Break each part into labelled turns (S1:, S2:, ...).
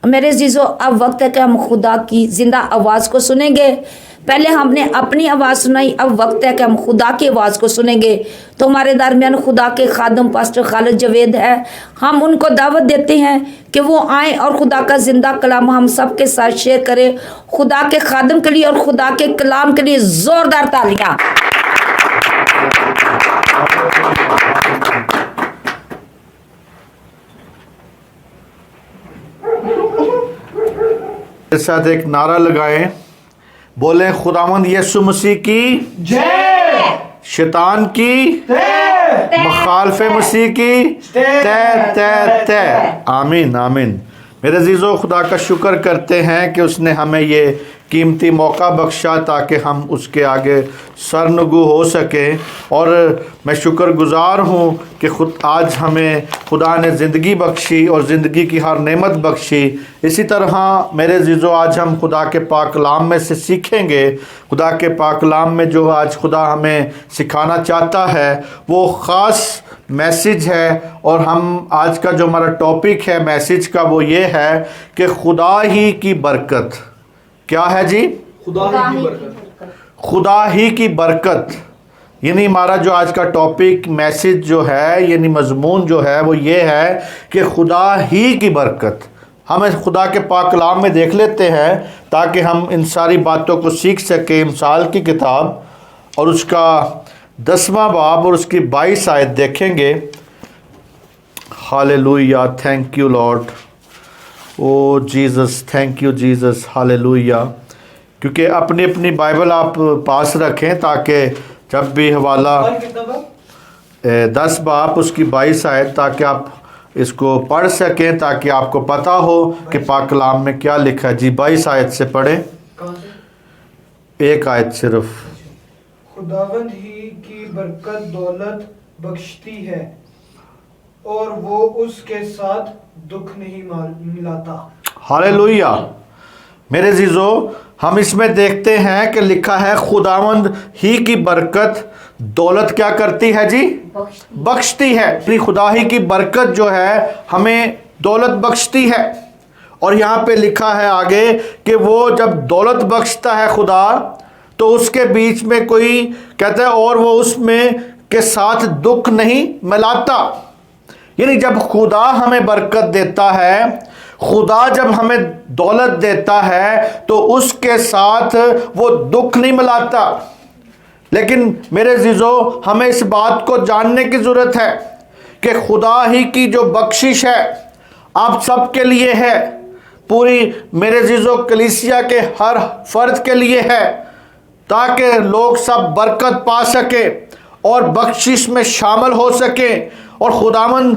S1: मेरे अज़ीज़ों, अब वक्त है कि हम खुदा की ज़िंदा आवाज़ को सुनेंगे। पहले हमने अपनी आवाज़ सुनाई, अब वक्त है कि हम खुदा की आवाज़ को सुनेंगे। तो हमारे दरमियान खुदा के खादम पास्टर खालिद जवेद है। हम उनको दावत देते हैं कि वो आएँ और खुदा का ज़िंदा कलाम हम सब के साथ शेयर करें। खुदा के खादम के लिए और खुदा के कलाम के लिए ज़ोरदार तालियाँ।
S2: मेरे साथ एक नारा लगाएं, बोले खुदावंद यीशु मसीह की
S3: जय,
S2: शैतान की मुखालफे मसीह की तय तय तय। आमीन आमीन। मेरे अजीज़ों, खुदा का शुक्र करते हैं कि उसने हमें ये कीमती मौका बख्शा ताकि हम उसके आगे सरनगू हो सकें। और मैं शुक्रगुज़ार हूँ कि खुद आज हमें खुदा ने ज़िंदगी बख्शी और ज़िंदगी की हर नेमत बख्शी। इसी तरह मेरे अजीज़ों, आज हम खुदा के पाक कलाम में से सीखेंगे। खुदा के पाक कलाम में जो आज खुदा हमें सिखाना चाहता है वो ख़ास मैसेज है। और हम आज का जो हमारा टॉपिक है मैसेज का वो ये है कि खुदा ही की बरकत। क्या है जी?
S3: खुदा ही की बरकत।
S2: खुदा ही की बरकत, यानी हमारा जो आज का टॉपिक मैसेज जो है, यानी मजमून जो है वो ये है कि खुदा ही की बरकत। हम इस खुदा के पाक कलाम में देख लेते हैं ताकि हम इन सारी बातों को सीख सकें। मिसाल की किताब और उसका 10वां बाब और उसकी 22 आयत देखेंगे। Hallelujah, thank you Lord, O Jesus, thank you Jesus, hallelujah. क्योंकि अपनी अपनी बाइबल आप पास रखें ताकि जब भी हवाला 10 बाब उसकी 22 आयत ताकि आप इसको पढ़ सकें, ताकि आपको पता हो कि पाक कलाम में क्या लिखा है। जी 22 आयत से पढ़ें, एक आयत सिर्फ।
S3: खुदावंद ही की बरकत दौलत बख्शती है और वो उसके साथ दुख नहीं मिलाता।
S2: हालेलुया। मेरे अजीजों, हम इसमें देखते हैं कि लिखा है खुदावंद ही की बरकत दौलत क्या करती है जी? बख्शती है। अपनी खुदा ही की बरकत जो है हमें दौलत बख्शती है। और यहाँ पे लिखा है आगे कि वो जब दौलत बख्शता है खुदा, तो उसके बीच में कोई कहता है और वो उसमें के साथ दुख नहीं मिलाता। यानी जब खुदा हमें बरकत देता है, खुदा जब हमें दौलत देता है तो उसके साथ वो दुख नहीं मिलाता। लेकिन मेरे अजीजों, हमें इस बात को जानने की ज़रूरत है कि खुदा ही की जो बख्शिश है आप सबके लिए है, पूरी मेरे अजीजों कलीसिया के हर फर्द के लिए है, ताकि लोग सब बरकत पा सके और बख्शिश में शामिल हो सके। और खुदावन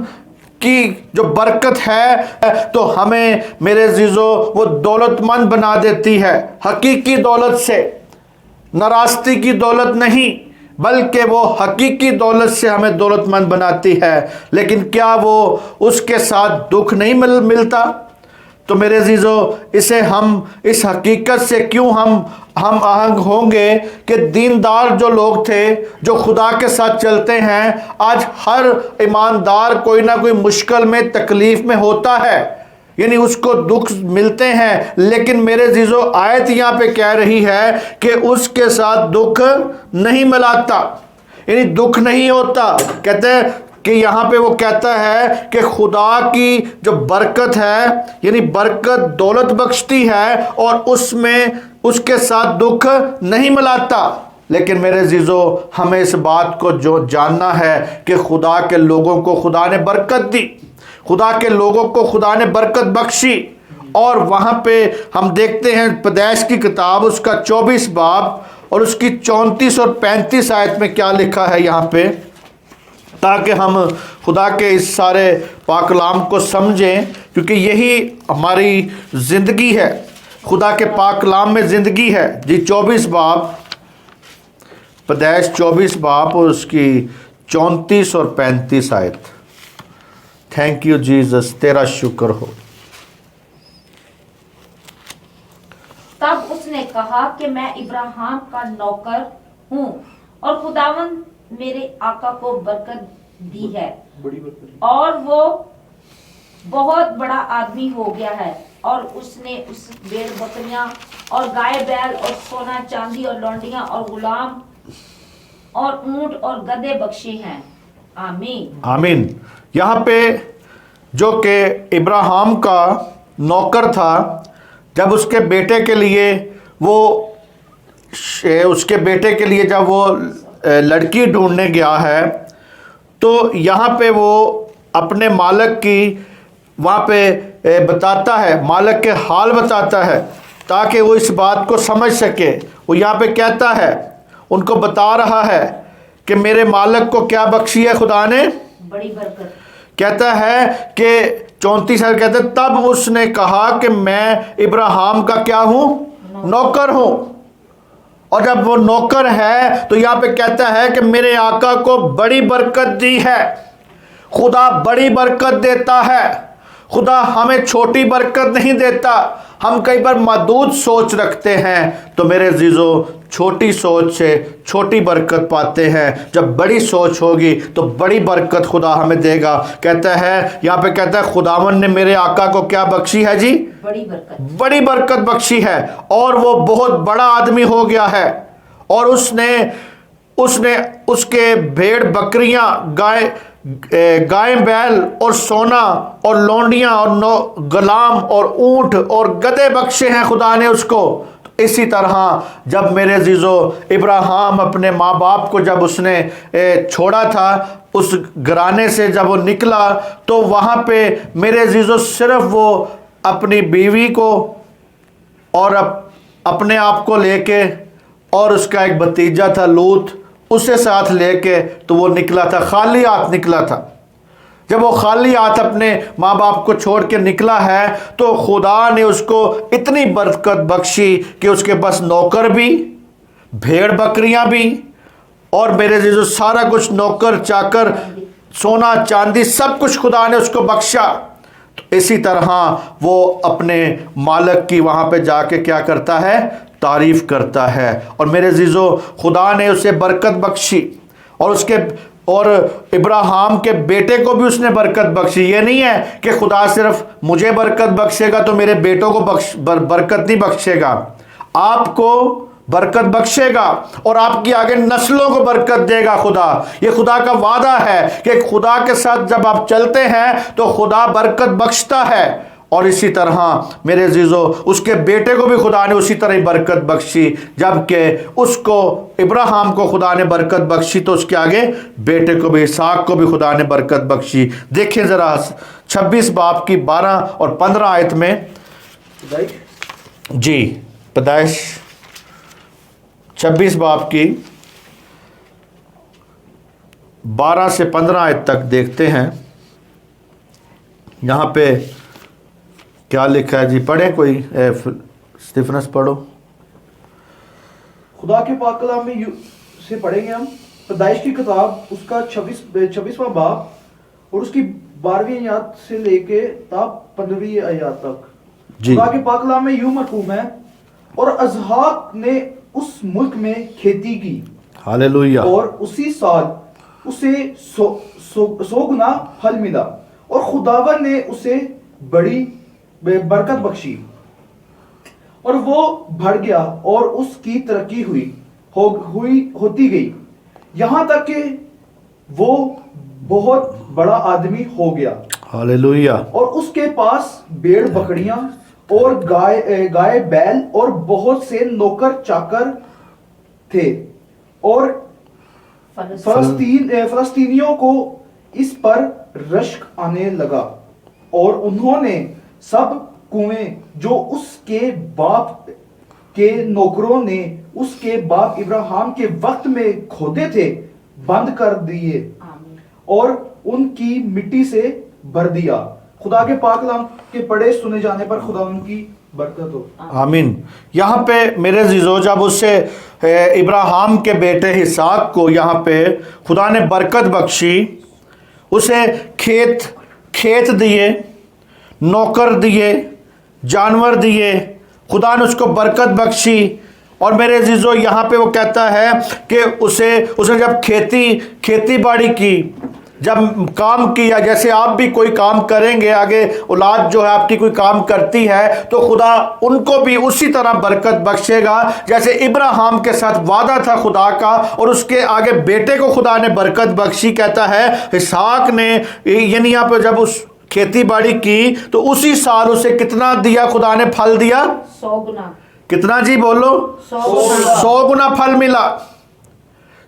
S2: की जो बरकत है तो हमें मेरे अजीजों वो दौलतमंद बना देती है, हकीकी दौलत से, नाराज़गी की दौलत नहीं, बल्कि वो हकीकी दौलत से हमें दौलतमंद बनाती है। लेकिन क्या वो उसके साथ दुख नहीं मिलता? तो मेरे अजीजों, इसे हम इस हकीकत से क्यों हम आहंग होंगे कि दीनदार जो लोग थे, जो खुदा के साथ चलते हैं, आज हर ईमानदार कोई ना कोई मुश्किल में, तकलीफ में होता है, यानी उसको दुख मिलते हैं। लेकिन मेरे अजीजों, आयत यहाँ पे कह रही है कि उसके साथ दुख नहीं मिलाता, यानी दुख नहीं होता। कहते हैं कि यहाँ पे वो कहता है कि खुदा की जो बरकत है, यानी बरकत दौलत बख्शती है और उसमें उसके साथ दुख नहीं मिलाता। लेकिन मेरे अजीजों, हमें इस बात को जो जानना है कि खुदा के लोगों को खुदा ने बरकत दी, खुदा के लोगों को खुदा ने बरकत बख्शी। और वहाँ पे हम देखते हैं पैदाइश की किताब उसका 24 बाब और उसकी 34 और 35 आयत में क्या लिखा है यहाँ पे, ताकि हम खुदा के इस सारे पाक कलाम को समझें, क्योंकि यही हमारी ज़िंदगी है। खुदा के पाक कलाम में ज़िंदगी है। जी 24 बाब, पैदाइश 24 बाब और उसकी 34 और 35 आयत। थैंक यू जीसस, तेरा शुक्र हो।
S1: तब उसने कहा कि मैं इब्राहिम का नौकर हूँ और खुदावंद मेरे आका को बरकत दी है,
S3: बड़ी बरकत।
S1: और वो बहुत बड़ा आदमी हो गया है और उसने उस भेड़ बकरियां और गाय बैल और सोना चांदी और लौंडियां और गुलाम और ऊंट और गधे बख्शे हैं। आमीन।
S2: आमीन। यहाँ पे जो कि इब्राहिम का नौकर था, जब उसके बेटे के लिए वो उसके बेटे के लिए जब वो लड़की ढूंढने गया है, तो यहाँ पे वो अपने मालिक की वहाँ पे बताता है, मालिक के हाल बताता है ताकि वो इस बात को समझ सके। वो यहाँ पे कहता है, उनको बता रहा है कि मेरे मालिक को क्या बख्शी है खुदा ने,
S1: बड़ी बरकत।
S2: कहता है कि 34 साल कहते तब उसने कहा कि मैं इब्राहिम का क्या हूँ, नौकर हूँ। और जब वो नौकर है तो यहाँ पे कहता है कि मेरे आका को बड़ी बरकत दी है। खुदा बड़ी बरकत देता है। खुदा हमें छोटी बरकत नहीं देता। हम कई बार महदूद सोच रखते हैं, तो मेरे अजीज़ों छोटी सोच से छोटी बरकत पाते हैं। जब बड़ी सोच होगी तो बड़ी बरकत खुदा हमें देगा। कहता है यहाँ पे, कहता है खुदावन ने मेरे आका को क्या बख्शी है जी,
S1: बड़ी बरकत,
S2: बड़ी बरकत बख्शी है। और वो बहुत बड़ा आदमी हो गया है। और उसने उसके भेड़ बकरियां, गाय बैल और सोना और लौंडियां और गुलाम और ऊंट और गधे बख्शे हैं खुदा ने उसको। तो इसी तरह जब मेरे अजीज़ों इब्राहिम अपने माँ बाप को जब उसने छोड़ा था, उस घराने से जब वो निकला, तो वहाँ पे मेरे अजीज़ों सिर्फ वो अपनी बीवी को और अपने आप को लेके और उसका एक भतीजा था लूत, उसे साथ लेके तो वो निकला था, खाली हाथ निकला था। जब वो खाली हाथ अपने माँ बाप को छोड़ के निकला है, तो खुदा ने उसको इतनी बरकत बख्शी कि उसके पास नौकर भी, भेड़ बकरियां भी, और मेरे जो सारा कुछ नौकर चाकर, सोना चांदी, सब कुछ खुदा ने उसको बख्शा। तो इसी तरह वो अपने मालिक की वहाँ पे जाके क्या करता है, तारीफ करता है। और मेरे अजीज़ों खुदा ने उसे बरकत बख्शी और इब्राहिम के बेटे को भी उसने बरकत बख्शी। ये नहीं है कि खुदा सिर्फ मुझे बरकत बख्शेगा तो मेरे बेटों को बरकत नहीं बख्शेगा, आपको बरकत बख्शेगा और आपकी आगे नस्लों को बरकत देगा खुदा। ये खुदा का वादा है कि खुदा के साथ जब आप चलते हैं तो खुदा बरकत बख्शता है। और इसी तरह मेरे अजीज़ों उसके बेटे को भी खुदा ने उसी तरह ही बरकत बख्शी। जबकि उसको इब्राहिम को खुदा ने बरकत बख्शी, तो उसके आगे बेटे को भी, इसहाक को भी खुदा ने बरकत बख्शी। देखें ज़रा 26 बाब की 12 और 15 आयत में जी, पैदाइश 26 बाब की 12 से 15 आयत तक देखते हैं। यहाँ पे क्या लिखा है जी, पढ़े कोई, स्टीफनस पढ़ो।
S4: खुदा के पाक कलाम में से पढ़ेंगे हम पैदाइश की किताब, उसका 26वां बाब और उसकी 12वीं आयत से लेके तब 15वीं आयत तक। खुदा के पाक कलाम में यूं मरकूम है, और इसहाक ने उस मुल्क में खेती की,
S2: हालेलुया,
S4: और उसी साल उसे सौ गुना फल मिला, और खुदावन ने उसे बड़ी बरकत बख्शी, और वो बढ़ गया और उसकी तरक्की होती गई, यहाँ तक कि वो बहुत बड़ा आदमी हो गया।
S2: हालेलुया।
S4: और उसके पास भेड़ बकरियां और गाय बैल और बहुत से नौकर चाकर थे। और फलस्तीनियों को इस पर रश्क आने लगा, और उन्होंने सब कुएं जो उसके बाप के नौकरों ने उसके बाप इब्राहिम के वक्त में खोदे थे बंद कर दिए और उनकी मिट्टी से भर दिया। खुदा के पाक कलाम के पढ़े सुने जाने पर खुदा उनकी बरकत हो।
S2: आमीन। यहाँ पे मेरे अजीज़ों जब उससे इब्राहिम के बेटे इसहाक को यहाँ पे खुदा ने बरकत बख्शी, उसे खेत दिए, नौकर दिए, जानवर दिए, खुदा ने उसको बरकत बख्शी। और मेरे अजीज़ों यहाँ पे वो कहता है कि उसने जब खेती बाड़ी की, جب کام کیا، جیسے آپ بھی کوئی کام کریں گے، آگے اولاد جو ہے آپ کی کوئی کام کرتی ہے تو خدا ان کو بھی اسی طرح برکت بخشے گا جیسے ابراہیم کے ساتھ وعدہ تھا خدا کا، اور اس کے آگے بیٹے کو خدا نے برکت بخشی. کہتا ہے اسحاق نے، یعنی یہاں پہ جب اس کھیتی باڑی کی تو اسی سال اسے کتنا دیا خدا نے؟ پھل دیا
S1: 100 گنا.
S2: کتنا جی؟ بولو. 100 گنا پھل ملا.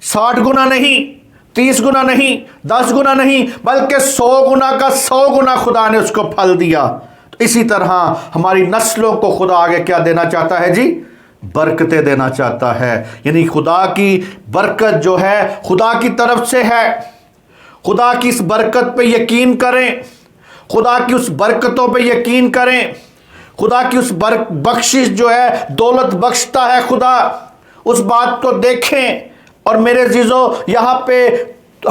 S2: 60 گنا نہیں، 30 گنا نہیں، 10 گنا نہیں، بلکہ 100 گنا کا 100 گنا خدا نے اس کو پھل دیا. تو اسی طرح ہماری نسلوں کو خدا آگے کیا دینا چاہتا ہے جی؟ برکتیں دینا چاہتا ہے. یعنی خدا کی برکت جو ہے خدا کی طرف سے ہے. خدا کی اس برکت پہ یقین کریں، خدا کی اس برکتوں پہ یقین کریں. خدا کی اس بخشش جو ہے، دولت بخشتا ہے خدا، اس بات کو دیکھیں. اور میرے عزیزو، یہاں پہ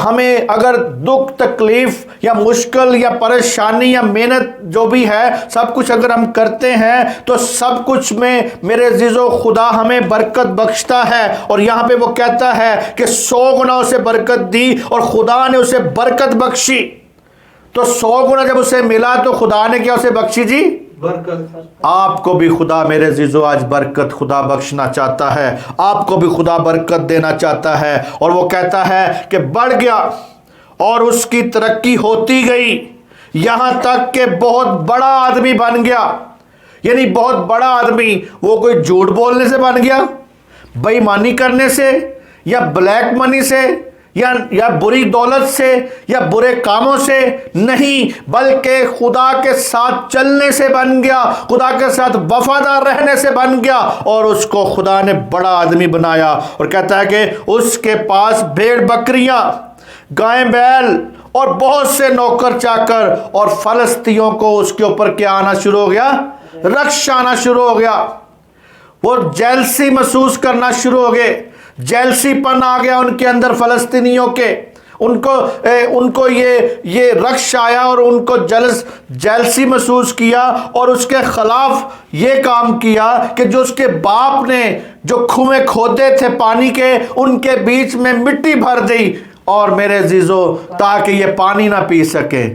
S2: ہمیں اگر دکھ تکلیف یا مشکل یا پریشانی یا محنت جو بھی ہے، سب کچھ اگر ہم کرتے ہیں تو سب کچھ میں میرے عزیزو خدا ہمیں برکت بخشتا ہے. اور یہاں پہ وہ کہتا ہے کہ 100 گنا اسے برکت دی اور خدا نے اسے برکت بخشی. تو 100 گنا جب اسے ملا تو خدا نے کیا اسے بخشی جی؟
S3: برکت.
S2: آپ کو بھی خدا میرے عزیزو آج برکت خدا بخشنا چاہتا ہے. آپ کو بھی خدا برکت دینا چاہتا ہے. اور وہ کہتا ہے کہ بڑھ گیا اور اس کی ترقی ہوتی گئی یہاں تک کہ بہت بڑا آدمی بن گیا. یعنی بہت بڑا آدمی وہ کوئی جھوٹ بولنے سے بن گیا، بے ایمانی کرنے سے، یا بلیک منی سے، یا بری دولت سے، یا برے کاموں سے نہیں، بلکہ خدا کے ساتھ چلنے سے بن گیا، خدا کے ساتھ وفادار رہنے سے بن گیا، اور اس کو خدا نے بڑا آدمی بنایا. اور کہتا ہے کہ اس کے پاس بھیڑ بکریاں، گائے بیل اور بہت سے نوکر چاکر، اور فلسطینیوں کو اس کے اوپر کیا آنا شروع ہو گیا؟ رکش آنا شروع ہو گیا. وہ جیلسی محسوس کرنا شروع ہو گئے. جیلسی پن آ گیا ان کے اندر فلسطینیوں کے. ان کو یہ رکش آیا اور ان کو جیلسی محسوس کیا، اور اس کے خلاف یہ کام کیا کہ جو اس کے باپ نے جو کنویں کھودے تھے پانی کے، ان کے بیچ میں مٹی بھر دی، اور میرے عزیزو تاکہ یہ پانی نہ پی سکے.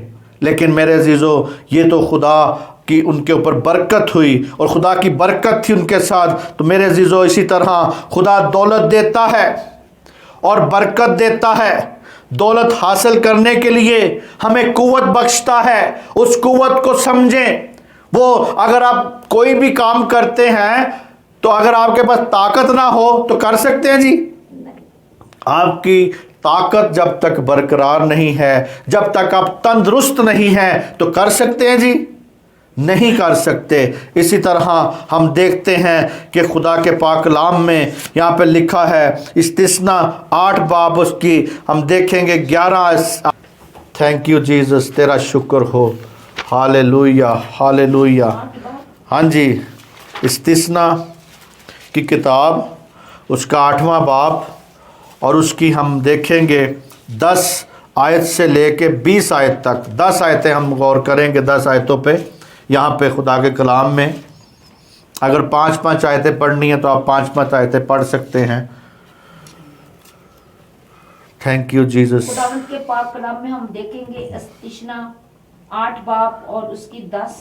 S2: لیکن میرے عزیزو یہ تو خدا کی ان کے اوپر برکت ہوئی، اور خدا کی برکت تھی ان کے ساتھ. تو میرے عزیزو اسی طرح خدا دولت دیتا ہے اور برکت دیتا ہے. دولت حاصل کرنے کے لیے ہمیں قوت بخشتا ہے. اس قوت کو سمجھیں. وہ اگر آپ کوئی بھی کام کرتے ہیں تو اگر آپ کے پاس طاقت نہ ہو تو کر سکتے ہیں جی؟ آپ کی طاقت جب تک برقرار نہیں ہے، جب تک آپ تندرست نہیں ہیں تو کر سکتے ہیں جی؟ نہیں کر سکتے. اسی طرح ہم دیکھتے ہیں کہ خدا کے پاک کلام میں یہاں پہ لکھا ہے، استثنا 8 باب اس کی ہم دیکھیں گے 11. تھینک یو جیزس، تیرا شکر ہو. ہالیلویہ ہالیلویہ. ہاں جی، استثنا کی کتاب اس کا 8واں باب، اور اس کی ہم دیکھیں گے 10 آیت سے لے کے 20 آیت تک. 10 آیتیں ہم غور کریں گے. 10 آیتوں پہ یہاں پہ خدا کے کلام میں اگر 5 آیتیں پڑھنی ہیں تو آپ 5 آیتیں پڑھ سکتے ہیں. Thank you Jesus.
S1: خداوند کے پاک کلام میں ہم دیکھیں گے استثنا 8 باب اور اس کی 10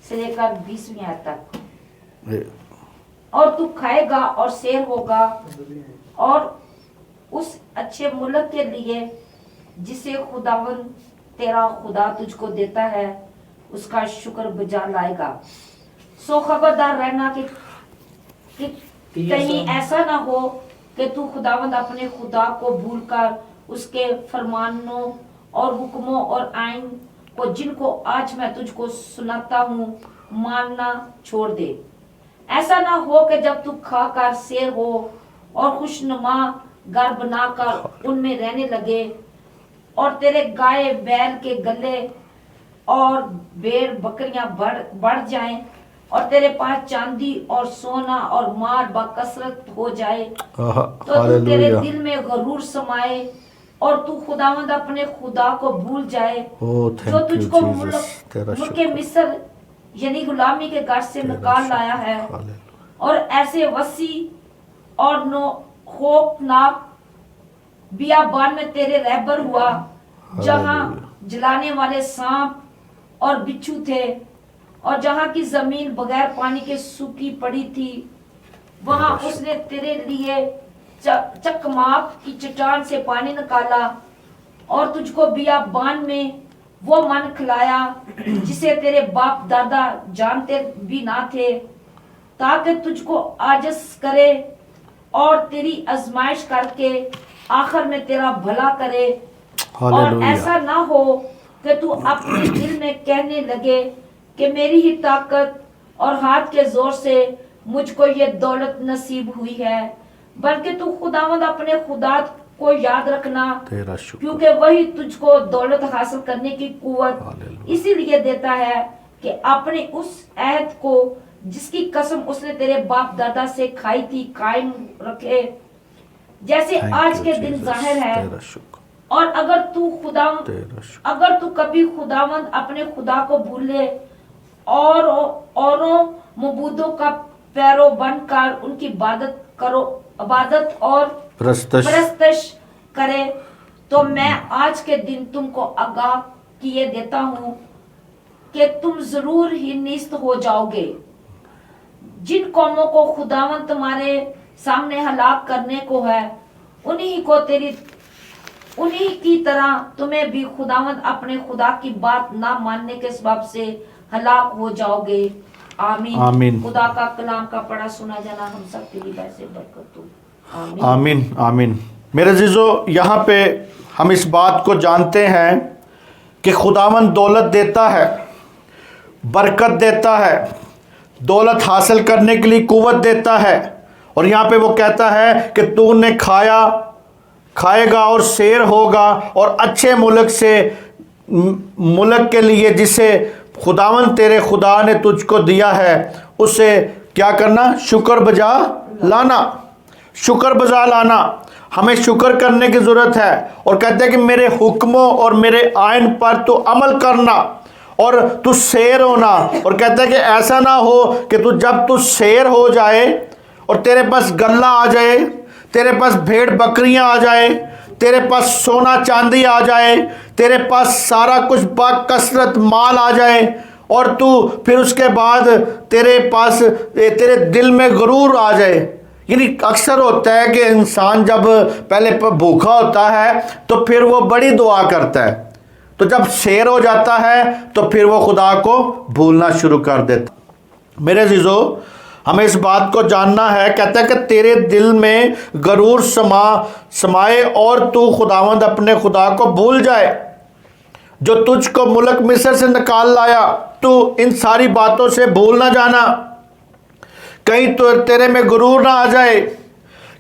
S1: سے لے کر 20ویں آیت تک. اور تو کھائے گا اور سیر ہوگا، اور اس اچھے ملک کے لیے جسے خداوند تیرا خدا تجھ کو دیتا ہے اس کا شکر بجا لائے گا. سو خبردار رہنا کہ کہیں ایسا نہ ہو کہ تو خداوند اپنے خدا کو بھول کر اس کے فرمانوں اور حکموں اور آئین کو جن کو آج میں تجھ کو سناتا ہوں ماننا چھوڑ دے. ایسا نہ ہو کہ جب تو کھا کر سیر ہو اور خوشنما گھر بنا کر ان میں رہنے لگے، اور تیرے گائے بیل کے گلے اور بھیڑ بکریاں بڑھ جائیں، اور تیرے پاس چاندی اور سونا اور مال بکثرت ہو جائے، تو تیرے دل میں غرور سمائے اور تو خداوند اپنے خدا کو بھول جائے جو تجھ کو ملک مصر یعنی غلامی کے گھر سے نکال لایا ہے، اور ایسے وسیع اور خوفناک بیابان میں تیرے رہبر ہوا، जहाँ जलाने वाले सांप और बिच्छू थे और जहाँ की जमीन बगैर पानी के सूखी पड़ी थी, वहां उसने तेरे लिए चकमाक की चट्टान से पानी निकाला और तुझको बियाबान में वो मन खिलाया जिसे तेरे बाप दादा जानते भी ना थे, ताकि तुझको आजिज़ करे और तेरी आजमाइश करके आखिर में तेरा भला करे। और
S2: हालेलुया।
S1: ऐसा ना हो कि तू अपने दिल में कहने लगे कि मेरी ही ताकत और हाथ के जोर से मुझको ये दौलत नसीब हुई है, बल्कि तू खुदावंद अपने खुदा को याद रखना,
S2: तेरा शुक्र।
S1: क्योंकि वही तुझको दौलत हासिल करने की कुव्वत
S2: हालेलुया।
S1: इसीलिए देता है कि अपने उस अहद को जिसकी कसम उसने तेरे बाप दादा से खाई थी कायम रखे, जैसे
S2: Thank
S1: आज
S2: you,
S1: के दिन
S2: Jesus.
S1: जाहिर है।
S2: तेरा शुक्र।
S1: और अगर तू
S2: तेरा शुक्र।
S1: अगर तू कभी खुदावंद अपने खुदा को भूले और औरों मबूदों का पैरो बनकर उनकी इबादत और परस्तश करे, तो मैं आज के दिन तुमको आगाह किए देता हूँ कि तुम जरूर ही निस्त हो जाओगे। जिन कौमों को खुदावंद तुम्हारे सामने हलाक करने को है, उन्हीं की तरह तुम्हें भी खुदावंद अपने खुदा की बात ना मानने के सबब से हलाक हो जाओगे। आमीन।
S2: आमीन।
S1: खुदा का कलाम का पढ़ा सुना जाना हम सब के लिए वैसे बरकत हो। आमीन।
S2: आमीन आमीन। मेरे अजीजों, यहाँ पे हम इस बात को जानते हैं कि खुदावंद दौलत देता है, बरकत देता है, दौलत हासिल करने के लिए कुव्वत देता है। और यहाँ पे वो कहता है कि तूने खाएगा और शेर होगा, और अच्छे मुल्क के लिए जिसे खुदावंद तेरे खुदा ने तुझको दिया है उसे क्या करना? शुक्र बजा लाना। शुक्र बजा लाना। हमें शुक्र करने की ज़रूरत है। और कहते हैं कि मेरे हुक्मों और मेरे आयन पर तू अमल करना और तू शेर होना। और कहते हैं कि ऐसा ना हो कि जब तू शेर हो जाए और तेरे पास गल्ला आ जाए, तेरे पास भेड़ बकरियां आ जाए, तेरे पास सोना चांदी आ जाए, तेरे पास सारा कुछ बाकसरत माल आ जाए, और तू फिर उसके बाद तेरे दिल में गरूर आ जाए। यानी अक्सर होता है कि इंसान जब पहले भूखा होता है तो फिर वो बड़ी दुआ करता है, तो जब शेर हो जाता है तो फिर वो खुदा को भूलना शुरू कर देता। मेरे अजीजों, हमें इस बात को जानना है। कहता है कि तेरे दिल में गरूर समाए और तू खुदावंद अपने खुदा को भूल जाए जो तुझको मुल्क मिस्र से निकाल लाया। तू इन सारी बातों से भूल ना जाना। कहीं तो तेरे में गुरूर ना आ जाए।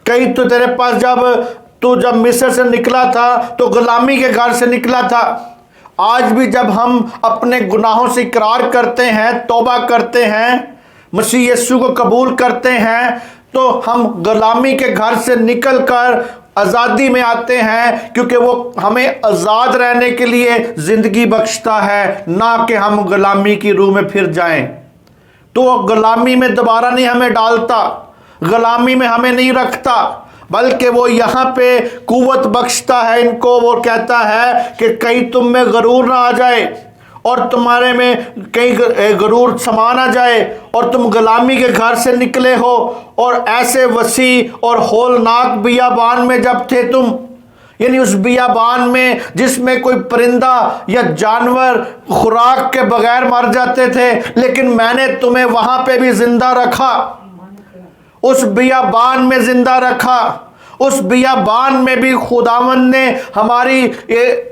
S2: कहीं तो तेरे पास जब मिस्र से निकला था तो गुलामी के घर से निकला था। आज भी जब हम अपने गुनाहों से इकरार करते हैं, तौबा करते हैं, मसीह यीशु को कबूल करते हैं, तो हम गुलामी के घर से निकलकर आज़ादी में आते हैं, क्योंकि वो हमें आज़ाद रहने के लिए ज़िंदगी बख्शता है, ना कि हम गुलामी की रूह में फिर जाएं। तो वो गुलामी में दोबारा नहीं हमें डालता, गुलामी में हमें नहीं रखता, बल्कि वो यहाँ पे कुव्वत बख्शता है इनको। वो कहता है कि कहीं तुम में गरूर ना आ जाए और तुम्हारे में कहीं गरूर समा ना जाए और तुम गुलामी के घर से निकले हो और ऐसे वसी और होलनाक बियाबान में जब थे तुम, यानी उस बियाबान में जिसमें कोई परिंदा या जानवर खुराक के बगैर मर जाते थे, लेकिन मैंने तुम्हें वहां पे भी जिंदा रखा, उस बियाबान में जिंदा रखा। उस बियाबान में भी खुदावंद ने हमारी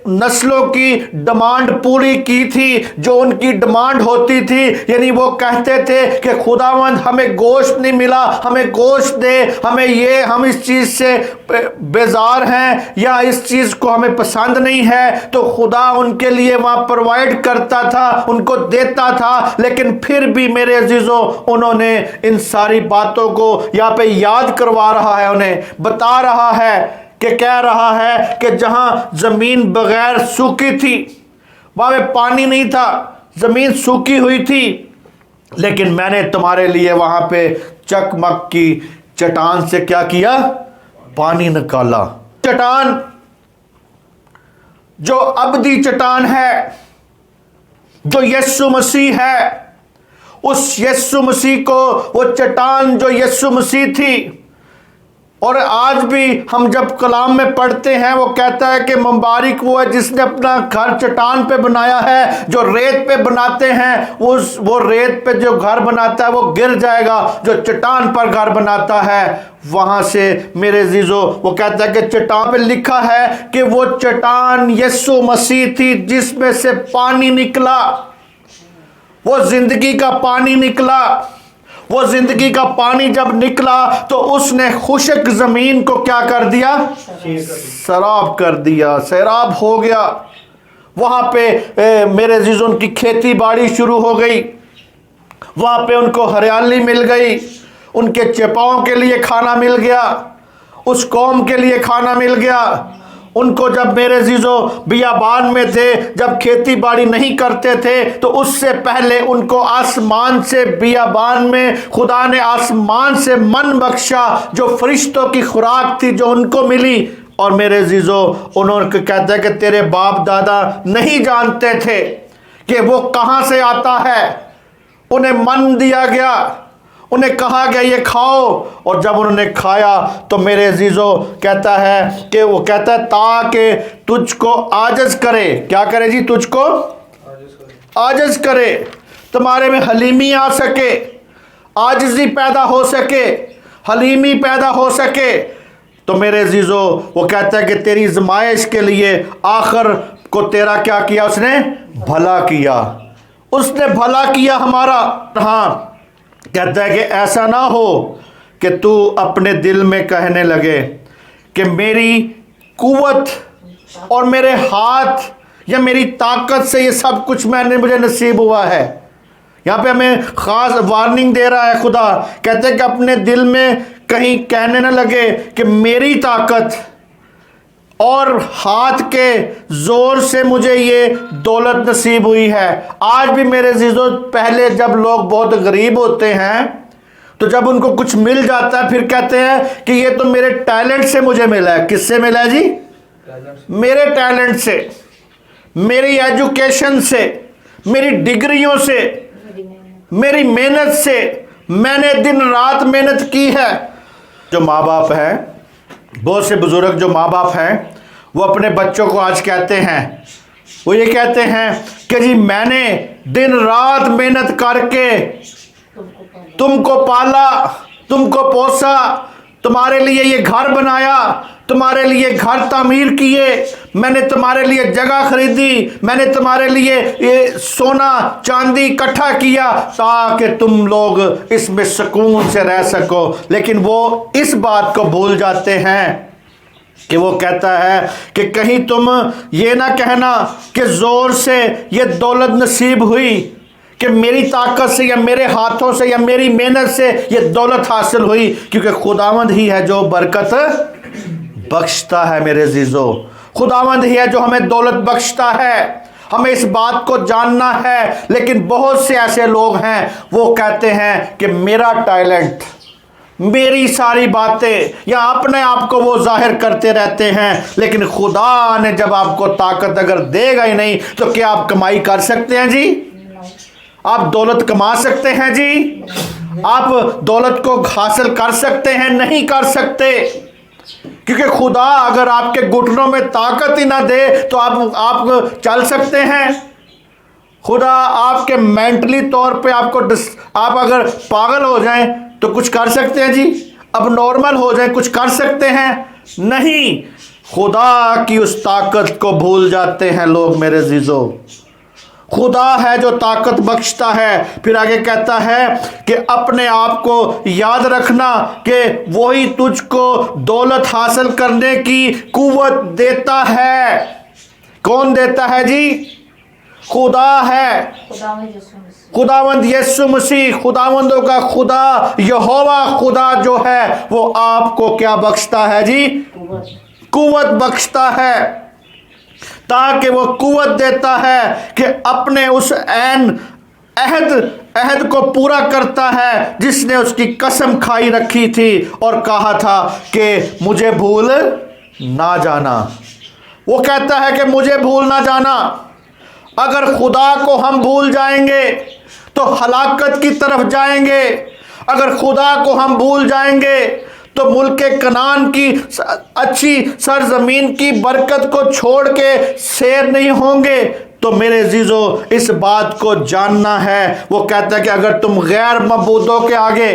S2: नस्लों की डिमांड पूरी की थी, जो उनकी डिमांड होती थी। यानी वो कहते थे कि खुदावंद हमें गोश्त नहीं मिला, हमें गोश्त दे, हम इस चीज़ से बेजार हैं या इस चीज़ को हमें पसंद नहीं है। तो खुदा उनके लिए वहाँ प्रोवाइड करता था, उनको देता था। लेकिन फिर भी मेरे अजीज़ों, उन्होंने इन सारी बातों को यहाँ पे याद करवा रहा है, उन्हें बता रहा है कि कह रहा है कि जहां जमीन बगैर सूखी थी, वहां पे पानी नहीं था, जमीन सूखी हुई थी, लेकिन मैंने तुम्हारे लिए वहां पे चकमक की चट्टान से क्या किया? पानी निकाला। चट्टान जो अबदी चट्टान है, जो यीशु मसीह है, उस यीशु मसीह को, वो चट्टान जो यीशु मसीह थी, और आज भी हम जब कलाम में पढ़ते हैं वो कहता है कि मुबारक वो है जिसने अपना घर चट्टान पे बनाया है। जो रेत पे बनाते हैं वो रेत पे जो घर बनाता है वो गिर जाएगा, जो चट्टान पर घर बनाता है वहां से मेरे अजीजों वो कहता है कि चट्टान पे लिखा है कि वो चट्टान यीशु मसीह थी जिसमें से पानी निकला, वो जिंदगी का पानी निकला। वो जिंदगी का पानी जब निकला तो उसने खुशक जमीन को क्या कर दिया? सैराब कर दिया, सैराब हो गया। वहां पे मेरे अजीजों उनकी खेती बाड़ी शुरू हो गई, वहां पे उनको हरियाली मिल गई, उनके चपाओं के लिए खाना मिल गया, उस कौम के लिए खाना मिल गया। उनको जब मेरे अजीजों बियाबान में थे, जब खेती बाड़ी नहीं करते थे, तो उससे पहले उनको आसमान से बियाबान में खुदा ने आसमान से मन बख्शा, जो फरिश्तों की खुराक थी जो उनको मिली। और मेरे अजीजों उन्होंने कहता है कि तेरे बाप दादा नहीं जानते थे कि वो कहाँ से आता है, उन्हें मन दिया गया, उन्हें कहा गया ये खाओ, और जब उन्होंने खाया तो मेरे अजीजों कहता है कि वो कहता है ताकि तुझको आजज करे। क्या करे जी? तुझको आजज करे, तुम्हारे में हलीमी आ सके, आजिज़ी पैदा हो सके, हलीमी पैदा हो सके। तो मेरे अजीजों वो कहता है कि तेरी आजमाइश के लिए आखिर को तेरा क्या किया? उसने भला किया, उसने भला किया हमारा। हाँ, कहता है कि ऐसा ना हो कि तू अपने दिल में कहने लगे कि मेरी कुव्वत और मेरे हाथ या मेरी ताकत से ये सब कुछ मुझे नसीब हुआ है। यहाँ पे हमें ख़ास वार्निंग दे रहा है खुदा। कहते हैं कि अपने दिल में कहीं कहने न लगे कि मेरी ताकत और हाथ के ज़ोर से मुझे ये दौलत नसीब हुई है। आज भी मेरे अज़ीज़ों, पहले जब लोग बहुत गरीब होते हैं तो जब उनको कुछ मिल जाता है फिर कहते हैं कि ये तो मेरे टैलेंट से मुझे मिला है। किससे मिला है जी? मेरे टैलेंट से, मेरी एजुकेशन से, मेरी डिग्रियों से, मेरी मेहनत से, मैंने दिन रात मेहनत की है। जो माँ बाप हैं, बहुत से बुजुर्ग जो माँ बाप हैं, वो अपने बच्चों को आज कहते हैं, वो ये कहते हैं कि जी मैंने दिन रात मेहनत करके तुमको पाला, तुमको पोसा, तुम्हारे लिए ये घर बनाया, तुम्हारे लिए घर तामीर किए, मैंने तुम्हारे लिए जगह खरीदी, मैंने तुम्हारे लिए ये सोना चांदी इकट्ठा किया ताकि तुम लोग इसमें सुकून से रह सको। लेकिन वो इस बात को भूल जाते हैं कि वो कहता है कि कहीं तुम ये ना कहना कि ज़ोर से ये दौलत नसीब हुई, कि मेरी ताकत से या मेरे हाथों से या मेरी मेहनत से ये दौलत हासिल हुई, क्योंकि खुदावंद ही है जो बरकत बख्शता है। मेरे अजीजों, खुदावंद ही है जो हमें दौलत बख्शता है। हमें इस बात को जानना है। लेकिन बहुत से ऐसे लोग हैं, वो कहते हैं कि मेरा टैलेंट, मेरी सारी बातें, या अपने आप को वो जाहिर करते रहते हैं। लेकिन खुदा ने जब आपको ताकत अगर देगा ही नहीं तो क्या आप कमाई कर सकते हैं जी? आप दौलत कमा सकते हैं जी? आप दौलत को हासिल कर सकते हैं? नहीं कर सकते, क्योंकि खुदा अगर आपके घुटनों में ताकत ही ना दे तो आप चल सकते हैं? खुदा आपके मेंटली तौर पे आप अगर पागल हो जाएं तो कुछ कर सकते हैं जी? अब नॉर्मल हो जाए कुछ कर सकते हैं? नहीं। खुदा की उस ताकत को भूल जाते हैं लोग। मेरे अजीजों, खुदा है जो ताकत बख्शता है। फिर आगे कहता है कि अपने आप को याद रखना कि वही तुझको दौलत हासिल करने की कुव्वत देता है। कौन देता है जी? खुदा है, खुदावंद यीशु मसीह, खुदावंदों का खुदा यहोवा खुदा जो है वो आपको क्या बख्शता है जी? कुव्वत बख्शता है, ताकि वो कुव्वत देता है कि अपने उस अहद को पूरा करता है जिसने उसकी कसम खाई रखी थी और कहा था कि मुझे भूल ना जाना, वो कहता है कि मुझे भूल ना जाना। अगर खुदा को हम भूल जाएंगे तो हलाकत की तरफ जाएंगे। अगर खुदा को हम भूल जाएंगे तो मुल्क कनान की अच्छी सरजमीन की बरकत को छोड़ के सैर नहीं होंगे। तो मेरे अजीजों, इस बात को जानना है। वो कहता है कि अगर तुम गैर मबूदों के आगे,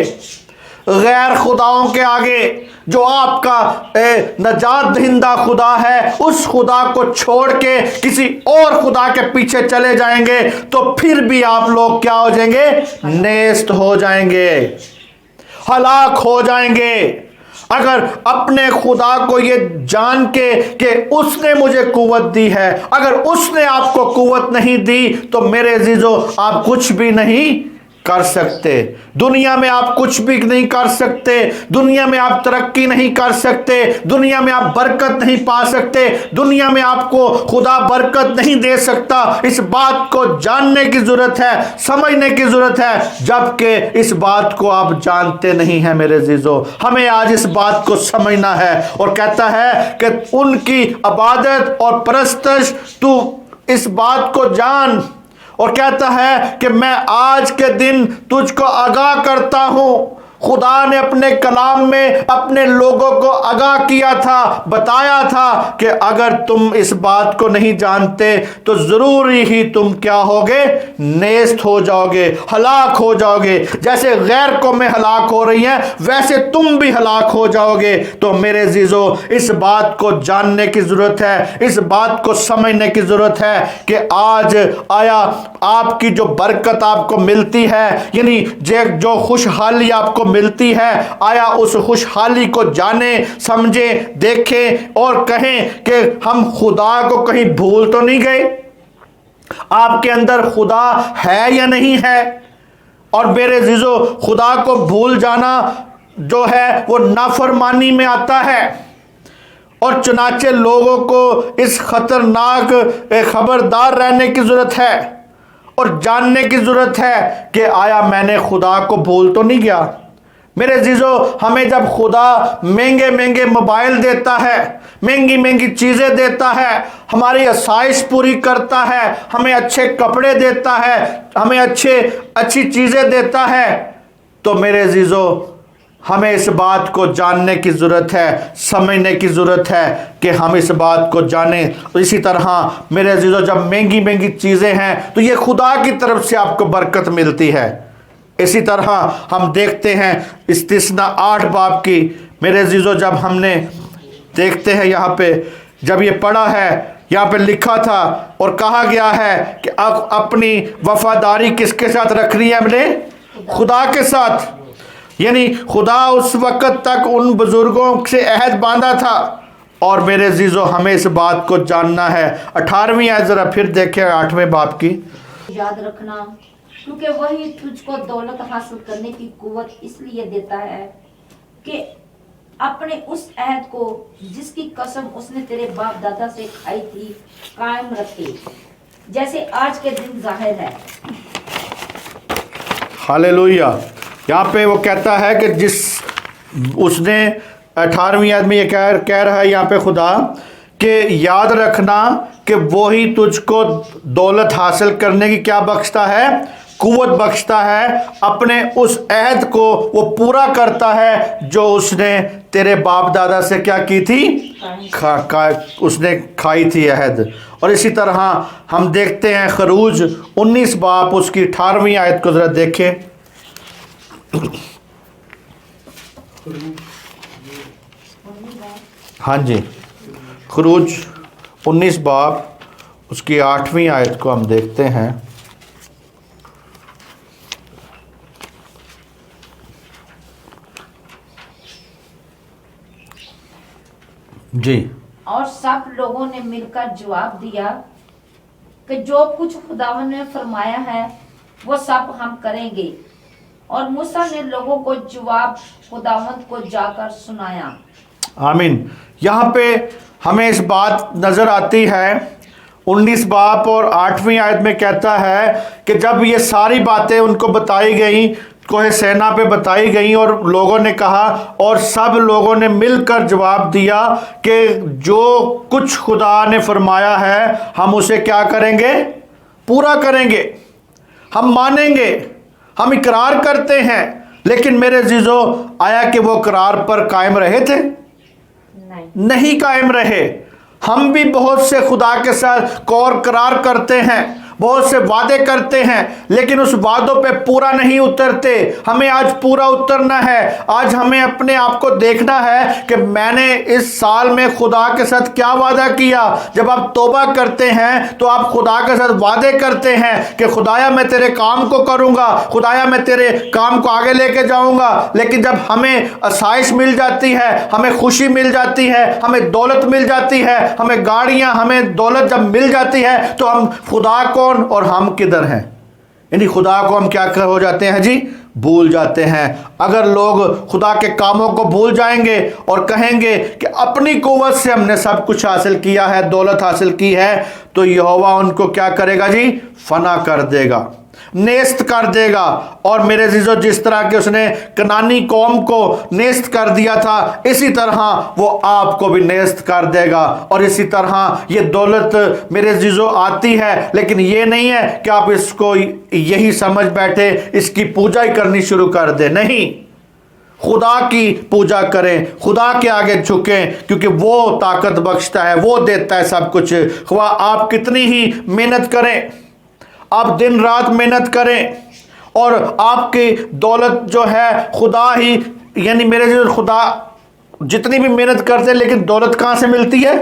S2: गैर खुदाओं के आगे, जो आपका नजात दहिंदा खुदा है, उस खुदा को छोड़ के किसी और खुदा के पीछे चले जाएंगे तो फिर भी आप लोग क्या हो जाएंगे? नेस्त हो जाएंगे, हलाक हो जाएंगे। अगर अपने खुदा को ये जान के कि उसने मुझे कुव्वत दी है, अगर उसने आपको कुव्वत नहीं दी तो मेरे अजीजों आप कुछ भी नहीं कर सकते। दुनिया में आप कुछ भी नहीं कर सकते। दुनिया में आप तरक्की नहीं कर सकते। दुनिया में आप बरकत नहीं पा सकते। दुनिया में आपको खुदा बरकत नहीं दे सकता। इस बात को जानने की जरूरत है, समझने की जरूरत है, जबकि इस बात को आप जानते नहीं हैं मेरे अजीजों। हमें आज इस बात को समझना है। और कहता है कि उनकी इबादत और परस्तश तू इस बात को जान। और कहता है कि मैं आज के दिन तुझको आगाह करता हूं। खुदा ने अपने कलाम में अपने लोगों को आगाह किया था, बताया था कि अगर तुम इस बात को नहीं जानते तो ज़रूरी ही तुम क्या होगे? नेस्त हो जाओगे, हलाक हो जाओगे। जैसे गैर कौमें हलाक हो रही हैं वैसे तुम भी हलाक हो जाओगे। तो मेरे अजीजों, इस बात को जानने की ज़रूरत है, इस बात को समझने की ज़रूरत है कि आज आया आपकी जो बरकत आपको मिलती है, यानी जो खुशहाली आपको मिलती है, आया उस खुशहाली को जाने, समझे, देखें और कहें कि हम खुदा को कहीं भूल तो नहीं गए। आपके अंदर खुदा है या नहीं है? और मेरे अजीजों, खुदा को भूल जाना जो है वो नाफरमानी में आता है। और चुनाचे लोगों को इस खतरनाक खबरदार रहने की ज़रूरत है और जानने की ज़रूरत है कि आया मैंने खुदा को भूल तो नहीं गया। मेरे अजीजों, हमें जब खुदा महंगे महंगे मोबाइल देता है, महंगी महंगी चीज़ें देता है, हमारी आसाइश पूरी करता है, हमें अच्छे कपड़े देता है, हमें अच्छी चीज़ें देता है, तो मेरे अजीजों हमें इस बात को जानने की ज़रूरत है, समझने की ज़रूरत है कि हम इस बात को जानें। इसी तरह मेरे अजीजों, जब महंगी महंगी चीज़ें हैं तो ये खुदा की तरफ से आपको बरकत मिलती है। इसी तरह हम देखते हैं इस्तिस्ना 8 बाब की, मेरे अजीजों, जब हमने देखते हैं यहाँ पे, जब ये पढ़ा है, यहाँ पे लिखा था और कहा गया है कि अब अपनी वफादारी किसके साथ रखनी है? हमने खुदा के साथ। यानी खुदा उस वक़्त तक उन बुज़ुर्गों से अहद बांधा था। और मेरे अजीजों, हमें इस बात को जानना है। 18वीं आयत ज़रा फिर देखें, 8वें बाब की।
S1: याद रखना, क्योंकि वही तुझको दौलत हासिल करने की कुव्वत इसलिए देता है कि अपने उस अहद को जिसकी कसम उसने तेरे बाप दादा से खाई थी कायम रखे, जैसे आज के दिन जाहिर है।
S2: हालेलुया। यहाँ पे वो कहता है कि जिस उसने 18वीं आयत में ये कह रहा है यहाँ पे खुदा कि याद रखना कि वही तुझको दौलत हासिल करने की क्या बख्शता है? कुव्वत बख्शता है। अपने उस अहद को वो पूरा करता है जो उसने तेरे बाप दादा से क्या की थी? उसने खाई थी अहद। और इसी तरह हम देखते हैं खरूज 19 बाब उसकी 18वीं आयत को ज़रा देखें। हाँ जी, खरूज 19 बाब उसकी 8वीं आयत को हम देखते हैं। जी।
S1: और सब लोगों ने मिलकर जवाब दिया कि जो कुछ खुदावन ने फरमाया है वो सब हम करेंगे। और मूसा ने लोगों को जवाब खुदावंद को जाकर सुनाया।
S2: आमीन। यहाँ पे हमें इस बात नज़र आती है 19 बाब और 8वीं आयत में कहता है कि जब ये सारी बातें उनको बताई गई, कोहे सेना पे बताई गई और लोगों ने कहा, और सब लोगों ने मिलकर जवाब दिया कि जो कुछ खुदा ने फरमाया है हम उसे क्या करेंगे, पूरा करेंगे, हम मानेंगे, हम इकरार करते हैं। लेकिन मेरे जीजो, आया कि वो इकरार पर कायम रहे थे? नहीं कायम रहे। हम भी बहुत से खुदा के साथ कौर करार करते हैं, बहुत से वादे करते हैं, लेकिन उस वादों पे पूरा नहीं उतरते। हमें आज पूरा उतरना है। आज हमें अपने आप को देखना है कि मैंने इस साल में खुदा के साथ क्या वादा किया। जब आप तौबा करते हैं तो आप खुदा के साथ वादे करते हैं कि खुदाया मैं तेरे काम को करूंगा, खुदाया मैं तेरे काम को आगे लेके जाऊंगा। लेकिन जब हमें आसाइश मिल जाती है, हमें खुशी मिल जाती है, हमें दौलत मिल जाती है, हमें गाड़ियां, हमें दौलत जब मिल जाती है, तो हम खुदा कौन और हम किधर हैं, यानी खुदा को हम क्या हो जाते हैं जी, भूल जाते हैं। अगर लोग खुदा के कामों को भूल जाएंगे और कहेंगे कि अपनी कुव्वत से हमने सब कुछ हासिल किया है, दौलत हासिल की है, तो यहोवा उनको क्या करेगा जी, फना कर देगा, नेस्त कर देगा। और मेरे जीजो, जिस तरह के उसने कनानी कौम को नेस्त कर दिया था, इसी तरह वो आपको भी नेस्त कर देगा। और इसी तरह ये दौलत मेरे जीजो आती है, लेकिन ये नहीं है कि आप इसको यही समझ बैठे इसकी पूजा ही करनी शुरू कर दे। नहीं, खुदा की पूजा करें, खुदा के आगे झुकें, क्योंकि वो ताकत बख्शता है, वो देता है सब कुछ। खुदा आप कितनी ही मेहनत करें, आप दिन रात मेहनत करें, और आपकी दौलत जो है खुदा ही, यानी मेरे जो खुदा जितनी भी मेहनत करते हैं, लेकिन दौलत कहाँ से मिलती है,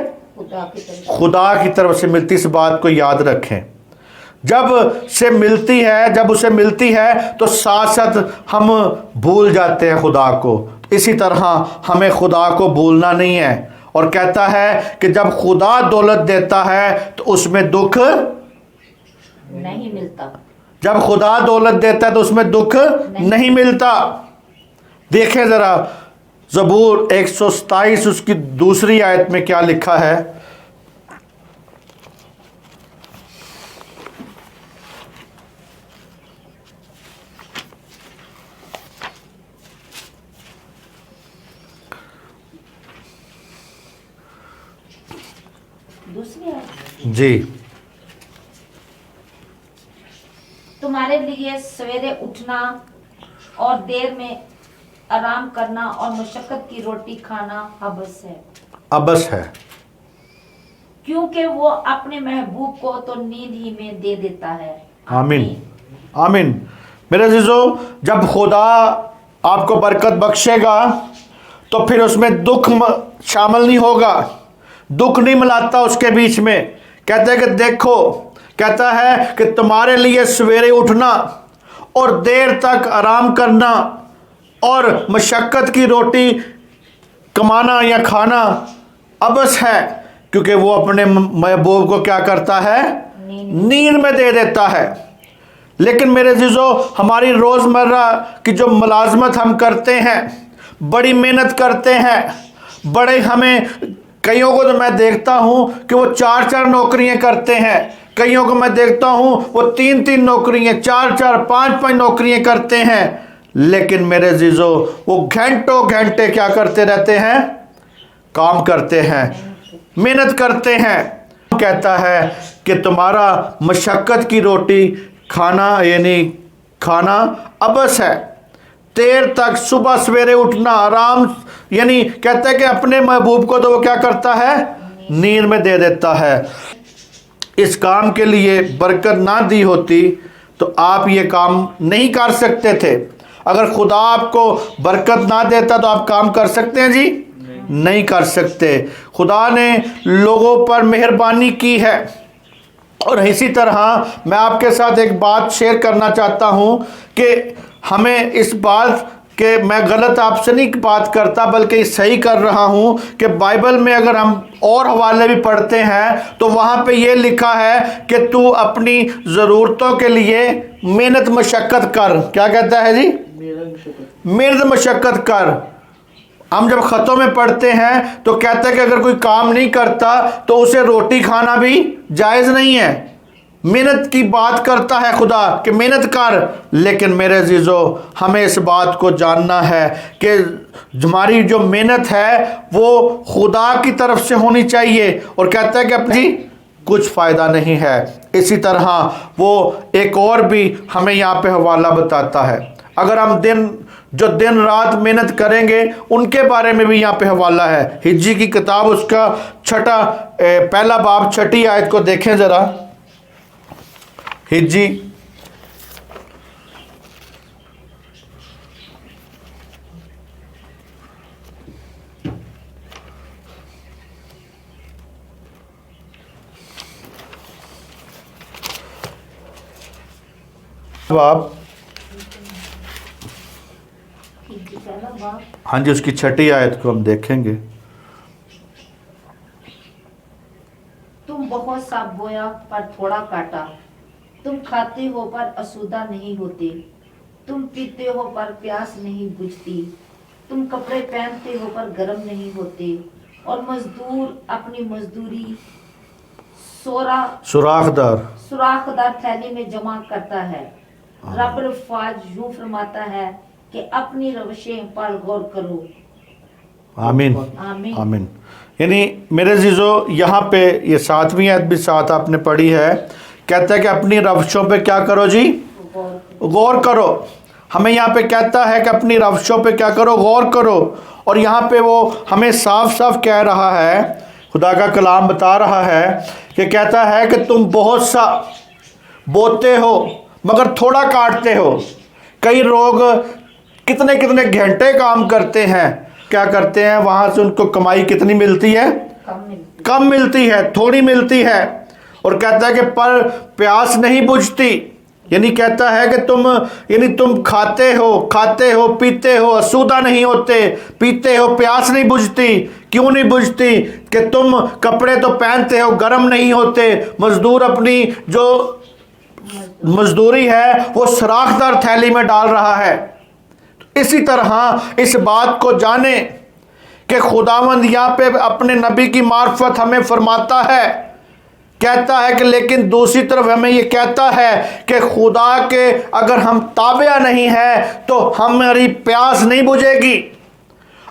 S2: खुदा की तरफ से मिलती। इस बात को याद रखें। जब से मिलती है, जब उसे मिलती है तो साथ साथ हम भूल जाते हैं खुदा को। इसी तरह हमें खुदा को भूलना नहीं है। और कहता है कि जब खुदा दौलत देता है तो उसमें दुख
S1: नहीं मिलता।
S2: जब खुदा दौलत देता है तो उसमें दुख नहीं मिलता। देखें जरा ज़बूर 127 उसकी दूसरी आयत में क्या लिखा है।
S1: दूसरी आयत,
S2: जी,
S1: तुम्हारे लिए सवेरे उठना और देर में आराम करना और मुशक्कत की रोटी खाना अबस है,
S2: अबस है,
S1: क्योंकि वो अपने महबूब को तो नींद ही में दे देता है।
S2: आमीन, आमीन। मेरे अजीजों, जब खुदा आपको बरकत बख्शेगा तो फिर उसमें दुख शामिल नहीं होगा, दुख नहीं मिलाता उसके बीच में। कहता है कि देखो, कहता है कि तुम्हारे लिए सवेरे उठना और देर तक आराम करना और मशक्क़त की रोटी कमाना या खाना अबस है, क्योंकि वो अपने महबूब को क्या करता है, नींद में दे देता है। लेकिन मेरे अज़ीज़ों, हमारी रोज़मर्रा की जो मुलाजमत हम करते हैं, बड़ी मेहनत करते हैं, बड़े हमें, कईयों को तो मैं देखता हूँ कि वो 4-4 नौकरियाँ करते हैं, कईयों को मैं देखता हूँ वो 3-3 नौकरियाँ, 4-4, 5-5 नौकरियाँ करते हैं। लेकिन मेरे अज़ीज़ों, वो घंटों घंटे क्या करते रहते हैं, काम करते हैं, मेहनत करते हैं। कहता है कि तुम्हारा मशक्क़त की रोटी खाना, यानी खाना अबस है, देर तक सुबह सवेरे उठना आराम, यानी कहता है कि अपने महबूब को तो वो क्या करता है, नींद में दे देता है। इस काम के लिए बरकत ना दी होती तो आप ये काम नहीं कर सकते थे। अगर खुदा आपको बरकत ना देता तो आप काम कर सकते हैं जी, नहीं कर सकते। खुदा ने लोगों पर मेहरबानी की है। और इसी तरह मैं आपके साथ एक बात शेयर करना चाहता हूँ कि हमें इस बात कि मैं गलत आपसे नहीं बात करता, बल्कि सही कर रहा हूँ कि बाइबल में अगर हम और हवाले भी पढ़ते हैं तो वहाँ पे ये लिखा है कि तू अपनी ज़रूरतों के लिए मेहनत मशक्क़त कर। क्या कहता है जी, मेहनत मशक्क़त कर। हम जब ख़तों में पढ़ते हैं तो कहता है कि अगर कोई काम नहीं करता तो उसे रोटी खाना भी जायज़ नहीं है। मेहनत की बात करता है खुदा कि मेहनत कर, लेकिन मेरे अजीज़ों हमें इस बात को जानना है कि हमारी जो मेहनत है वो खुदा की तरफ से होनी चाहिए। और कहता है कि अपनी कुछ फ़ायदा नहीं है। इसी तरह वो एक और भी हमें यहाँ पे हवाला बताता है। अगर हम दिन रात मेहनत करेंगे उनके बारे में भी यहाँ पे हवाला है। हिज्जी की किताब उसका पहला बाब 6 आयत को देखें ज़रा। हिज्जी बाब, हाँ जी, उसकी 6 आयत को हम देखेंगे।
S1: तुम बहुत सा बोया पर थोड़ा काटा, तुम खाते हो पर असुदा नहीं होते, तुम पीते हो पर प्यास नहीं बुझती, तुम कपड़े पहनते हो पर गर्म नहीं होते, और मजदूर अपनी मजदूरी सुराखदार थैली में जमा करता है। रब अल्फाज यूं फरमाता है कि अपनी रवशें पर गौर करो।
S2: आमीन
S1: आमीन।
S2: आमीन। यानी मेरे अजीज़ों यहाँ पे ये 7वीं आयत भी साथ आपने पढ़ी है। कहता है कि अपनी रवशों पे क्या करो जी? गौर करो। हमें यहाँ पे कहता है कि अपनी रवशों पे क्या करो? गौर करो। और यहाँ पे वो हमें साफ साफ कह रहा है, खुदा का कलाम बता रहा है कि कहता है कि तुम बहुत सा बोते हो मगर थोड़ा काटते हो। कई लोग कितने कितने घंटे काम करते हैं, क्या करते हैं, वहाँ से उनको कमाई कितनी मिलती है? कम मिलती है, थोड़ी मिलती है। और कहता है कि पर प्यास नहीं बुझती। यानी कहता है कि तुम खाते हो पीते हो, असुदा नहीं होते, पीते हो, प्यास नहीं बुझती। क्यों नहीं बुझती? कि तुम कपड़े तो पहनते हो, गर्म नहीं होते। मजदूर अपनी जो मजदूरी है वो सुराखदार थैली में डाल रहा है। इसी तरह इस बात को जाने कि खुदावंद यहाँ पे अपने नबी की मार्फत हमें फरमाता है, कहता है कि लेकिन दूसरी तरफ हमें ये कहता है कि खुदा के अगर हम ताबिया नहीं है तो हमारी प्यास नहीं बुझेगी।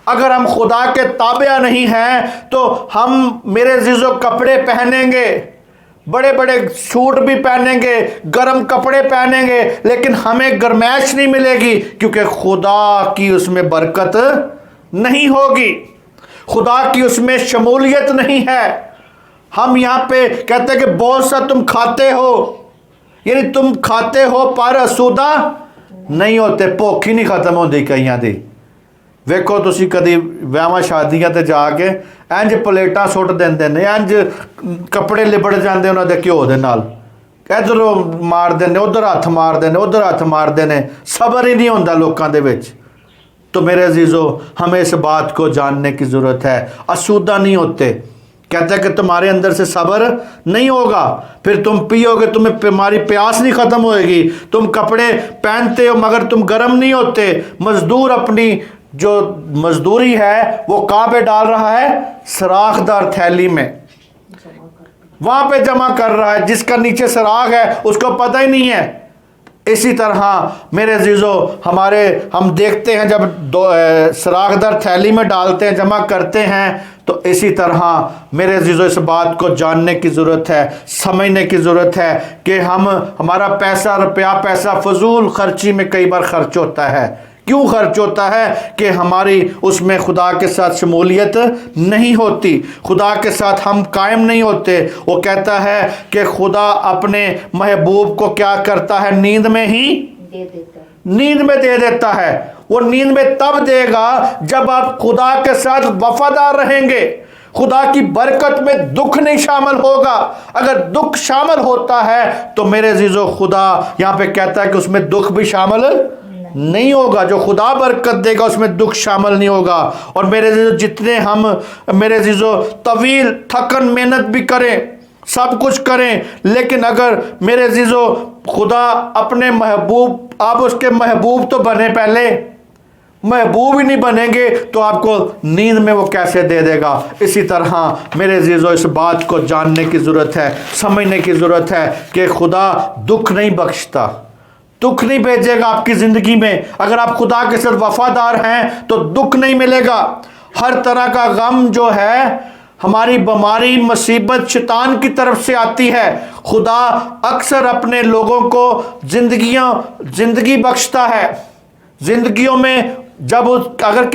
S2: अगर हम खुदा के ताबिया नहीं हैं तो हम मेरे अजीज़ों कपड़े पहनेंगे, बड़े बड़े सूट भी पहनेंगे, गर्म कपड़े पहनेंगे, लेकिन हमें गर्मैश नहीं मिलेगी, क्योंकि खुदा की उसमें बरकत नहीं होगी, खुदा की उसमें शमूलियत नहीं है। हम यहाँ पे कहते हैं कि बहुत सा तुम खाते हो, यानी तुम खाते हो पर असुदा नहीं होते। भुख ही नहीं खत्म होती कईयां दी। ਵੇਖੋ ਤੁਸੀਂ ਕਦੀ ਵਿਆਹਾਂ ਸ਼ਾਦੀਆਂ ਤੇ ਜਾ ਕੇ ਇੰਜ ਪਲੇਟਾਂ ਸੁੱਟ ਦਿੰਦੇ ਨੇ, ਇੰਜ ਕੱਪੜੇ ਲਿਬੜ ਜਾਂਦੇ ਉਹਨਾਂ ਦੇ ਘਿਓ ਦੇ ਨਾਲ, ਇੱਧਰੋਂ ਮਾਰਦੇ ਨੇ, ਉਧਰ ਹੱਥ ਮਾਰਦੇ ਨੇ, ਉਧਰ ਹੱਥ ਮਾਰਦੇ ਨੇ, ਸਬਰ ਹੀ नहीं ਹੁੰਦਾ ਲੋਕਾਂ ਦੇ ਵਿੱਚ। तो मेरे अजीज़ों हमें इस बात को जानने की ज़रूरत है। असुदा नहीं होते। कहता है कि तुम्हारे अंदर से सब्र नहीं होगा, फिर तुम पियोगे, तुम्हारी प्यास नहीं ख़त्म होएगी। तुम कपड़े पहनते हो मगर तुम गर्म नहीं होते। मज़दूर अपनी जो मजदूरी है वो कहाँ पे डाल रहा है? सराखदार थैली में, वहाँ पे जमा कर रहा है। जिसका नीचे सराख है उसको पता ही नहीं है। इसी तरह मेरे अजीज़ों हम देखते हैं जब सराखदार थैली में डालते हैं, जमा करते हैं, तो इसी तरह मेरे अजीज़ों इस बात को जानने की ज़रूरत है, समझने की ज़रूरत है कि हमारा पैसा फजूल खर्ची में कई बार खर्च होता है। क्यों खर्च होता है? कि हमारी उसमें खुदा के साथ शमूलियत नहीं होती, खुदा के साथ हम कायम नहीं होते। वो कहता है कि खुदा अपने महबूब को क्या करता है? नींद में ही दे देता है। नींद में दे देता है। वो नींद में तब देगा जब आप खुदा के साथ वफादार रहेंगे। खुदा की बरकत में दुख नहीं शामिल होगा। अगर दुख शामिल होता है तो मेरे अजीज़ों खुदा यहाँ पे कहता है कि उसमें दुख भी शामिल नहीं होगा। जो खुदा बरकत देगा उसमें दुख शामिल नहीं होगा। और मेरे अजीज़ों जितने हम मेरे अजीज़ों तवील थकन मेहनत भी करें, सब कुछ करें, लेकिन अगर मेरे अजीज़ों खुदा अपने महबूब, आप उसके महबूब तो बने पहले, महबूब ही नहीं बनेंगे तो आपको नींद में वो कैसे दे देगा। इसी तरह मेरे अजीज़ों इस बात को जानने की ज़रूरत है, समझने की ज़रूरत है कि खुदा दुख नहीं बख्शता, दुख नहीं भेजेगा आपकी ज़िंदगी में। अगर आप खुदा के साथ वफादार हैं तो दुख नहीं मिलेगा। हर तरह का गम जो है, हमारी बीमारी, मुसीबत शैतान की तरफ से आती है। खुदा अक्सर अपने लोगों को ज़िंदगी बख्शता है। ज़िंदगियों में जब अगर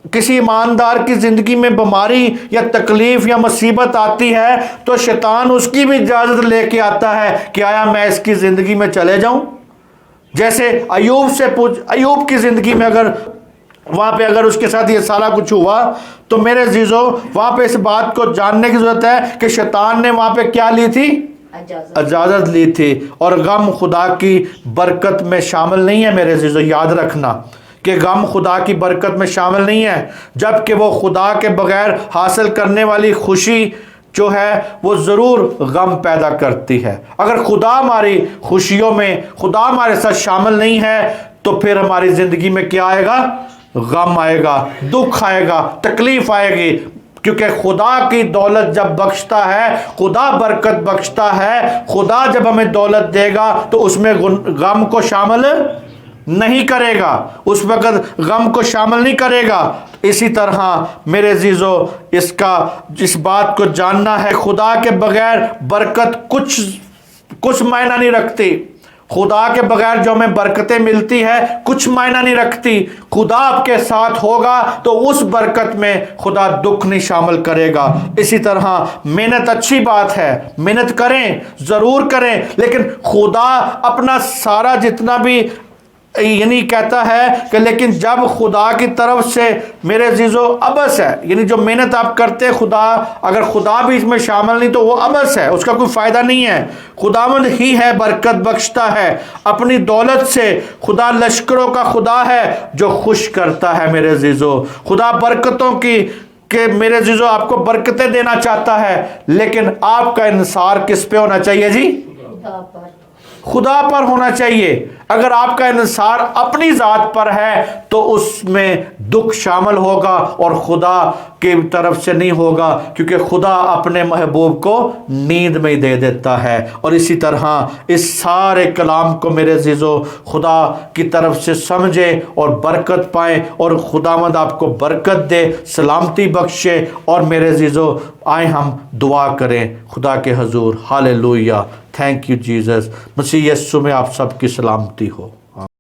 S2: किसी ईमानदार की ज़िंदगी में बीमारी या तकलीफ़ या मुसीबत आती है तो शैतान उसकी भी इजाज़त लेके आता है कि आया मैं इसकी ज़िंदगी में चले जाऊं। जैसे अयूब की ज़िंदगी में अगर वहाँ पे अगर उसके साथ ये सारा कुछ हुआ तो मेरे अजीज़ों वहाँ पे इस बात को जानने की ज़रूरत है कि शैतान ने वहाँ पे क्या ली थी? इजाज़त ली थी। और गम खुदा की बरकत में शामिल नहीं है मेरे अजीज़ों, याद रखना कि गम खुदा की बरकत में शामिल नहीं है, जबकि वो खुदा के बगैर हासिल करने वाली खुशी जो है वो ज़रूर गम पैदा करती है। अगर खुदा हमारी खुशियों में, खुदा हमारे साथ शामिल नहीं है तो फिर हमारी ज़िंदगी में क्या आएगा? गम आएगा, दुख आएगा, तकलीफ़ आएगी। क्योंकि खुदा की दौलत जब बख्शता है, खुदा बरकत बख्शता है, खुदा जब हमें दौलत देगा तो उसमें गम को शामिल नहीं करेगा, उस वक़्त गम को शामिल नहीं करेगा। इसी तरह मेरे अजीज़ों इस बात को जानना है, खुदा के बगैर बरकत कुछ मायना नहीं रखती। खुदा के बगैर जो हमें बरकतें मिलती है कुछ मायना नहीं रखती। खुदा आपके साथ होगा तो उस बरकत में खुदा दुख नहीं शामिल करेगा। इसी तरह मेहनत अच्छी बात है, मेहनत करें, ज़रूर करें, लेकिन खुदा अपना सारा जितना भी यानी कहता है कि लेकिन जब खुदा की तरफ से मेरे अजीज़ों अबस है, यानी जो मेहनत आप करते हैं खुदा, अगर खुदा भी इसमें शामिल नहीं तो वो अबस है, उसका कोई फ़ायदा नहीं है। खुदावंद ही है बरकत बख्शता है, अपनी दौलत से खुदा लश्करों का खुदा है जो खुश करता है। मेरे अजीज़ों खुदा बरकतों के मेरे अजीज़ों आपको बरकतें देना चाहता है, लेकिन आपका इंसार किस पे होना चाहिए जी? खुदा पर होना चाहिए। अगर आपका इंसार अपनी ज़ात पर है तो उसमें दुख शामिल होगा और खुदा की तरफ से नहीं होगा, क्योंकि खुदा अपने महबूब को नींद में ही दे देता है। और इसी तरह इस सारे कलाम को मेरे अजीज़ों खुदा की तरफ से समझें और बरकत पाएँ, और खुदावंद आपको बरकत दे, सलामती बख्शे। और मेरे अजीज़ों आए हम दुआ करें खुदा के हजूर। Hallelujah, thank you Jesus. मसीह यीशु में आप सबकी सलामती हो।